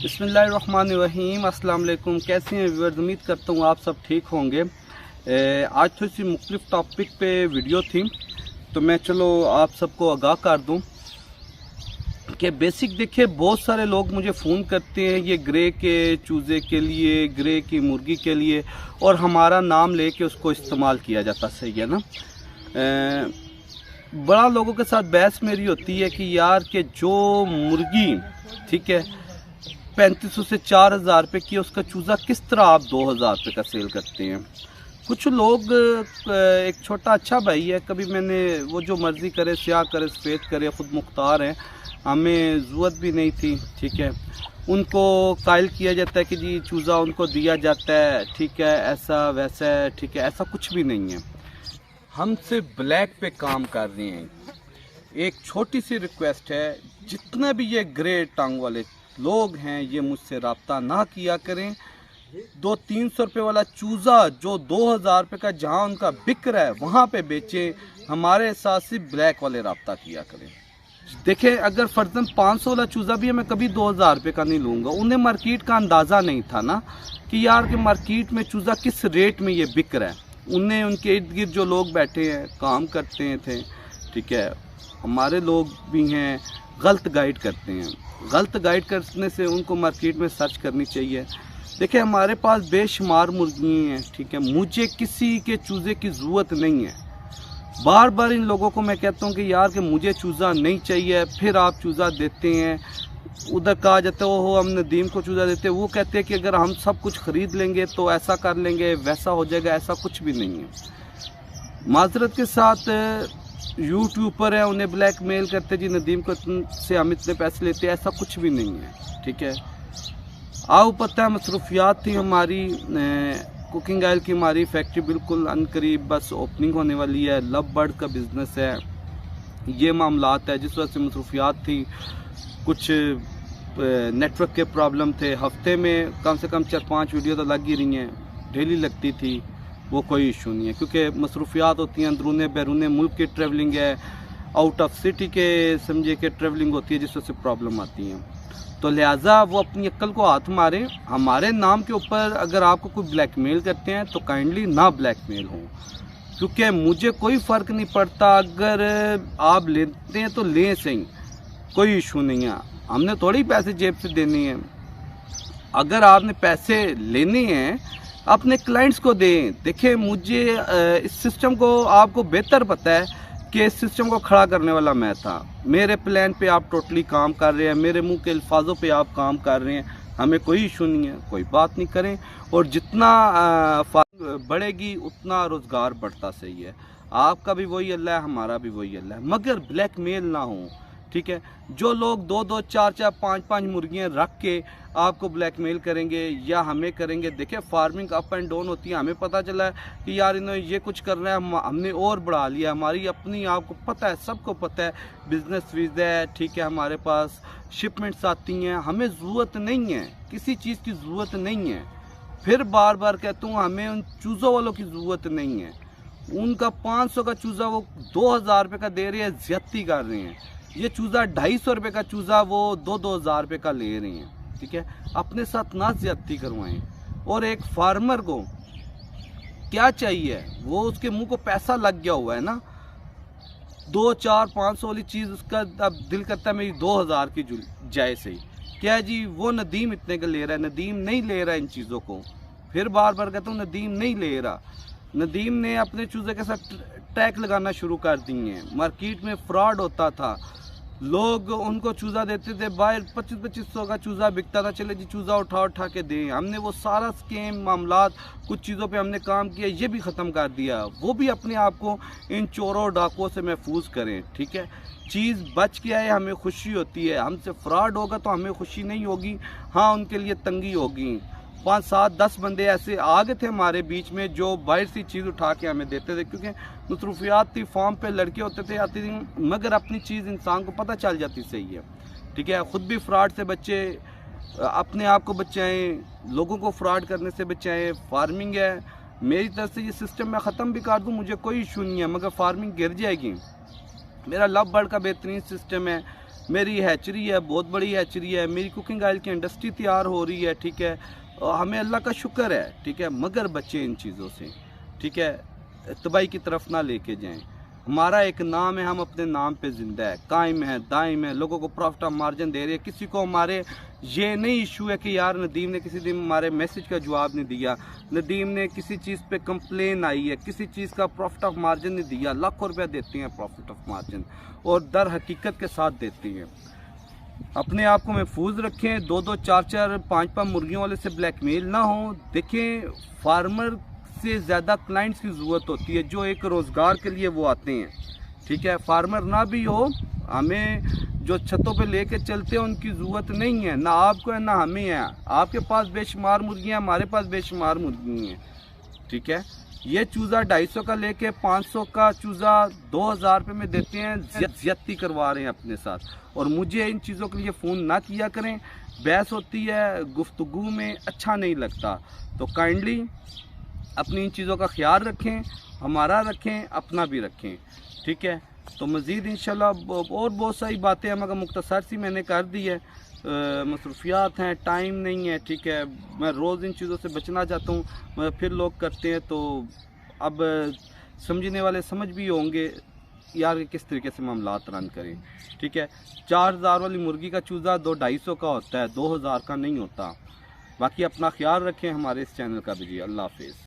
बिस्मिल्लाहिर्रहमानिर्रहीम। अस्सलाम वालेकुम। कैसे हैं व्यूअर्स? उम्मीद करता हूँ आप सब ठीक होंगे। आज थोड़ी सी मुख्तलिफ टॉपिक पे वीडियो थी, तो मैं चलो आप सबको आगाह कर दूँ कि बेसिक देखिए, बहुत सारे लोग मुझे फ़ोन करते हैं ये ग्रे के चूज़े के लिए, ग्रे की मुर्गी के लिए, और हमारा नाम लेके उसको इस्तेमाल किया जाता। सही है ना? बड़ा लोगों के साथ बहस मेरी होती है कि यार के जो मुर्गी, ठीक है, 3500 से 4000 रुपये की, उसका चूज़ा किस तरह आप 2000 रुपये का सेल करते हैं। कुछ लोग, एक छोटा अच्छा भाई है, कभी मैंने वो जो मर्ज़ी करे, स्याह करे, सफ़ेद करे, ख़ुद मुख्तार हैं, हमें ज़रूरत भी नहीं थी, ठीक है, उनको कायल किया जाता है कि जी चूज़ा उनको दिया जाता है, ठीक है, ऐसा वैसा है, ठीक है। ऐसा कुछ भी नहीं है। हम सिर्फ ब्लैक पे काम कर रहे हैं। एक छोटी सी रिक्वेस्ट है, जितने भी ये ग्रे टांग वाले लोग हैं, ये मुझसे रब्ता ना किया करें। 200-300 रुपये वाला चूज़ा जो 2000 रुपये का जहां उनका बिक रहा है वहां पे बेचें। हमारे साथ सिर्फ ब्लैक वाले रब्ता किया करें। देखें, अगर फर्जन 500 वाला चूज़ा भी है, मैं कभी 2000 रुपये का नहीं लूँगा। उन्हें मार्केट का अंदाज़ा नहीं था ना कि यार के मार्केट में चूज़ा किस रेट में ये बिक रहा है। उन्हें, उनके इर्द गिर्द जो लोग बैठे हैं, काम करते थे, ठीक है, हमारे लोग भी हैं, गलत गाइड करते हैं। गलत गाइड करने से उनको मार्केट में सर्च करनी चाहिए। देखिए, हमारे पास बेशुमार मुर्गियाँ हैं, ठीक है, मुझे किसी के चूज़े की ज़रूरत नहीं है। बार बार इन लोगों को मैं कहता हूँ कि यार कि मुझे चूज़ा नहीं चाहिए, फिर आप चूज़ा देते हैं। उधर कहा जाता है हो हम नदीम को चूज़ा देते हैं, वो कहते हैं कि अगर हम सब कुछ ख़रीद लेंगे तो ऐसा कर लेंगे, वैसा हो जाएगा। ऐसा कुछ भी नहीं है। माजरत के साथ यूट्यूब पर है, उन्हें ब्लैक मेल करते जी नदीम को से हम इतने पैसे लेते हैं। ऐसा कुछ भी नहीं है, ठीक है। आओ, पता है मसरूफियात थी हमारी, कुकिंग ऑयल की हमारी फैक्ट्री बिल्कुल अनकरीब बस ओपनिंग होने वाली है। लव बर्ड का बिज़नेस है, ये मामलात है, जिस वजह से मसरूफियात थी। कुछ नेटवर्क के प्रॉब्लम थे। हफ्ते में कम से कम 4-5 वीडियो तो लग ही रही हैं, डेली लगती थी, वो कोई इशू नहीं है, क्योंकि मसरूफियात होती हैं, अंदरून बैरून मुल्क की ट्रैवलिंग है, आउट ऑफ सिटी के समझे कि ट्रैवलिंग होती है, जिस वजह से प्रॉब्लम आती है। तो लिहाजा वो अपनी अक्ल को हाथ मारें। हमारे नाम के ऊपर अगर आपको कोई ब्लैकमेल करते हैं तो काइंडली ना ब्लैकमेल हो, क्योंकि मुझे कोई फ़र्क नहीं पड़ता। अगर आप लेते हैं तो लें सही, कोई इशू नहीं है। हमने थोड़ी पैसे जेब से देने हैं। अगर आपने पैसे लेने हैं अपने क्लाइंट्स को दें। देखिए, मुझे इस सिस्टम को, आपको बेहतर पता है कि इस सिस्टम को खड़ा करने वाला मैं था। मेरे प्लान पे आप टोटली काम कर रहे हैं, मेरे मुंह के अल्फाजों पे आप काम कर रहे हैं, हमें कोई इशू नहीं है, कोई बात नहीं करें। और जितना बढ़ेगी उतना रोज़गार बढ़ता सही है। आपका भी वही अल्लाह है, हमारा भी वही अल्लाह है, मगर ब्लैकमेल ना हो, ठीक है। जो लोग 2-2, 4-4, 5-5 मुर्गियाँ रख के आपको ब्लैकमेल करेंगे या हमें करेंगे। देखिए, फार्मिंग अप एंड डाउन होती है। हमें पता चला है कि यार इन्होंने ये कुछ करना है, हमने और बढ़ा लिया। हमारी अपनी, आपको पता है, सबको पता है, बिजनेस वीज़ा है, ठीक है, हमारे पास शिपमेंट्स आती हैं। हमें ज़रूरत नहीं है, किसी चीज़ की ज़रूरत नहीं है। फिर बार बार कहता हूँ, हमें उन चूज़ों वालों की ज़रूरत नहीं है। उनका 500 का चूज़ा वो 2000 रुपये का दे रहे हैं, ज़्यादती कर रहे हैं। ये चूज़ा 250 रुपये का चूज़ा वो 2-2000 रुपये का ले रहे हैं, ठीक है। अपने साथ ना ज़्यादती करवाएं। और एक फार्मर को क्या चाहिए, वो उसके मुंह को पैसा लग गया हुआ है ना, 2-4-500 वाली चीज़ उसका अब दिल करता है मेरी 2000 की जाए सही। क्या जी, वो नदीम इतने का ले रहा है? नदीम नहीं ले रहा इन चीज़ों को। फिर बार बार कहता हूँ, नदीम नहीं ले रहा। नदीम ने अपने चूज़े के साथ टैग लगाना शुरू कर दिए हैं। मार्केट में फ्रॉड होता था, लोग उनको चूज़ा देते थे, बाहर 2500 का चूज़ा बिकता था, चले जी चूज़ा उठा के दें। हमने वो सारा स्कीम मामलात, कुछ चीज़ों पे हमने काम किया, ये भी ख़त्म कर दिया। वो भी अपने आप को इन चोरों डाकुओं से महफूज करें, ठीक है। चीज़ बच के आए, हमें खुशी होती है। हमसे फ्रॉड होगा तो हमें खुशी नहीं होगी, हाँ, उनके लिए तंगी होगी। 5-7-10 बंदे ऐसे आ गए थे हमारे बीच में जो बाहर सी चीज़ उठा के हमें देते थे, क्योंकि मसरूफियात थी, फॉर्म पे लड़के होते थे, आती थी, मगर अपनी चीज़ इंसान को पता चल जाती सही है, ठीक है। ख़ुद भी फ्रॉड से बच्चे, अपने आप को बचाएं, लोगों को फ्रॉड करने से बचाएं। फार्मिंग है, मेरी तरफ से ये सिस्टम मैं ख़त्म भी कर दूँ, मुझे कोई इशू नहीं है, मगर फार्मिंग गिर जाएगी। मेरा लव बर्ड का बेहतरीन सिस्टम है, میری ہیچری ہے, بہت بڑی ہیچری ہے, میری کوکنگ آئل کی انڈسٹری تیار ہو رہی ہے, ٹھیک ہے, ہمیں اللہ کا شکر ہے, ٹھیک ہے, مگر بچے ان چیزوں سے, ٹھیک ہے, تباہی کی طرف نہ لے کے جائیں. ہمارا ایک نام ہے, ہم اپنے نام پہ زندہ ہے, قائم ہے, دائم ہے, لوگوں کو پروفٹ آف مارجن دے رہے ہیں. کسی کو ہمارے یہ نہیں ایشو ہے کہ یار ندیم نے کسی دن ہمارے میسج کا جواب نہیں دیا, ندیم نے کسی چیز پہ کمپلین آئی ہے, کسی چیز کا پروفٹ آف مارجن نہیں دیا. لاکھوں روپیہ دیتے ہیں پروفٹ آف مارجن, اور در حقیقت کے ساتھ دیتے ہیں. اپنے آپ کو محفوظ رکھیں, 2-2, 4-4, 5-5 مرغیوں والے سے بلیک میل نہ ہوں. دیکھیں, فارمر سے زیادہ کلائنٹس کی ضرورت ہوتی ہے جو ایک روزگار کے لیے وہ آتے ہیں, ٹھیک ہے. فارمر نہ بھی ہو, ہمیں جو چھتوں پہ لے کے چلتے ہیں ان کی ضرورت نہیں ہے, نہ آپ کو ہے نہ ہمیں ہے. آپ کے پاس بے شمار مرغیاں, ہمارے پاس بے شمار مرغی ہیں, ٹھیک ہے. یہ چوزہ 250 کا لے کے 500 کا چوزہ 2000 روپے میں دیتے ہیں, زیادتی کروا رہے ہیں اپنے ساتھ. اور مجھے ان چیزوں کے لیے فون نہ کیا کریں, بحث ہوتی ہے, گفتگو میں اچھا نہیں لگتا. تو کائنڈلی اپنی ان چیزوں کا خیال رکھیں, ہمارا رکھیں, اپنا بھی رکھیں, ٹھیک ہے. تو مزید انشاءاللہ اور بہت ساری باتیں ہیں, مگر مختصر سی میں نے کر دی ہے. مصروفیات ہیں, ٹائم نہیں ہے, ٹھیک ہے. میں روز ان چیزوں سے بچنا چاہتا ہوں, مگر پھر لوگ کرتے ہیں. تو اب سمجھنے والے سمجھ بھی ہوں گے یار کہ کس طریقے سے معاملات رن کریں, ٹھیک ہے. 4000 والی مرغی کا چوزہ 200-250 کا ہوتا ہے, 2000 کا نہیں ہوتا. باقی اپنا خیال رکھیں, ہمارے اس چینل کا بھی. جی اللہ حافظ.